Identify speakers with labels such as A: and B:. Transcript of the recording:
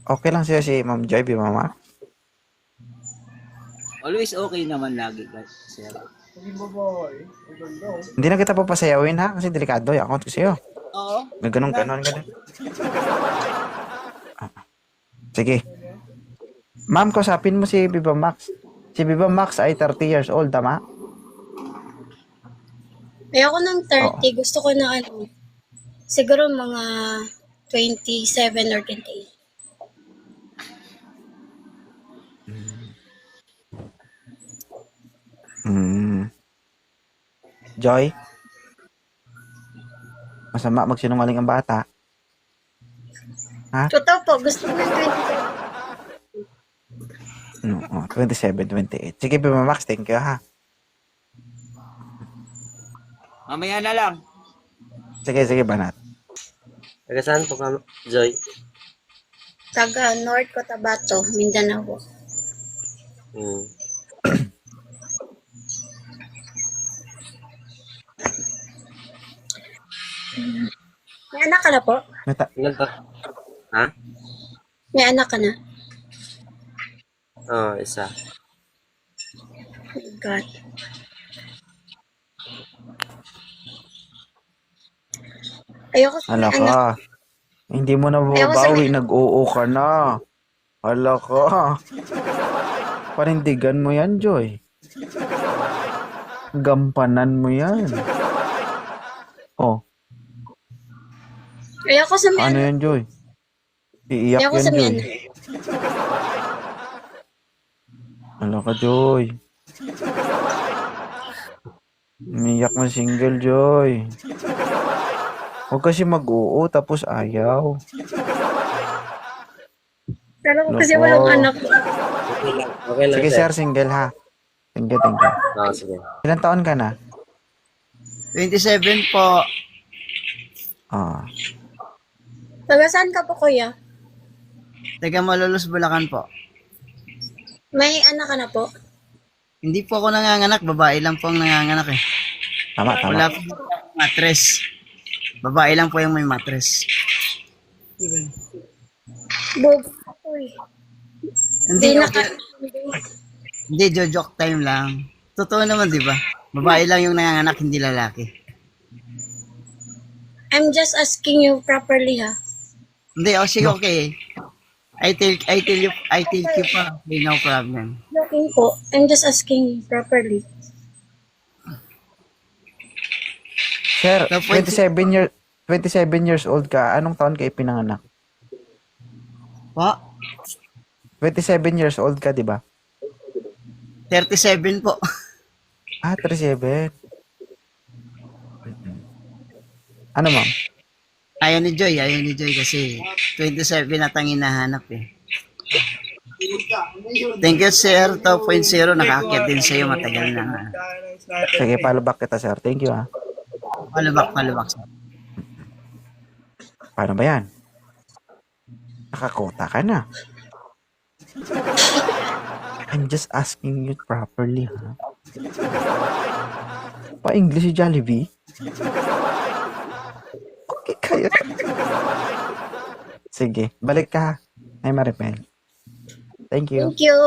A: Okay lang sa'yo si Ma'am Joy, Mama?
B: Always okay naman lagi, sir.
A: Hindi na kita papasayawin ha, kasi delikado yung account ko sa'yo.
B: Oo.
A: May ganon. Sige. Ma'am, kausapin mo si Viva Max. Si Viva Max ay 30 years old, tama?
C: Ayoko ng
A: Oo.
C: 30. Gusto ko na ano, siguro mga 27 or 28.
A: Hmm. Joy, masama magsinungaling ang bata. Ha?
C: Totoo po, gusto ko ng 27.
A: No, 27, 28. Sige, Viva Max, thank you ha.
B: Mamaya na lang.
A: Sige, banat.
D: Taga saan po ka, Joy?
C: Taga North Cotabato, Mindanao.
D: Hmm.
C: May anak ka na po?
D: Ilan pa? Ha?
C: May anak ka na?
D: Oo, isa.
C: Oh my God. Ayoko sa
A: Hala
C: may anak.
A: ka. Hindi mo na
C: Ayoko sa
A: babawi, nag-oo ka na. Hala ka. Panindigan mo yan, Joy. Gampanan mo yan. Oh,
C: Ayoko sa may
A: ano
C: anak.
A: yan, Joy? Iiyak
C: Ayoko
A: yan,
C: sa may
A: Joy.
C: anak.
A: Hala ka, Joy. Umiyak na single, Joy. Huwag kasi mag-oo, tapos ayaw.
C: Pero ko kasi
A: Loko.
C: walang anak.
D: Okay lang,
A: Sige,
D: sir.
A: sir, single ha. Thank you.
D: Oo, sige.
A: Ilan taon ka na?
B: 27 po.
A: Ah,
C: Taga saan ka po, kuya?
B: Taga Malolos, Bulacan po.
C: May anak ka na po?
B: Hindi po ako nanganganak. Babae lang po ang nanganganak eh.
A: tama.
B: Wala po matres. Babae lang po yung may matres.
C: Bobo ka po eh.
B: Hindi,
C: Hindi
B: okay. Hindi, joke time lang. Totoo naman, di ba? Babae lang yung nanganganak, hindi lalaki.
C: I'm just asking you properly, ha?
B: Hindi, sige, okay. I tell you pa. Okay, no problem.
C: Joking po. I'm just asking you properly.
A: Sir,
B: So,
A: 27 years old ka. Anong taon ka ipinanganak?
B: Po?
A: 27 years old ka, di ba?
B: 37 po.
A: Ah, 37. Ano, ma'am?
B: Ayaw ni Joy kasi 27 na tang hinahanap eh. Thank you, sir. 2.0, nakaakyat din sa'yo matagal na.
A: Sige, follow back kita, sir. Thank you, ha.
B: Palubak, sir.
A: Paano ba yan? Nakakota ka na. I'm just asking you properly, ha? Pa-English si Jollibee? Okay kayo. Sige, balik ka, ha? Ay, Maripel. Thank you.
C: Thank you.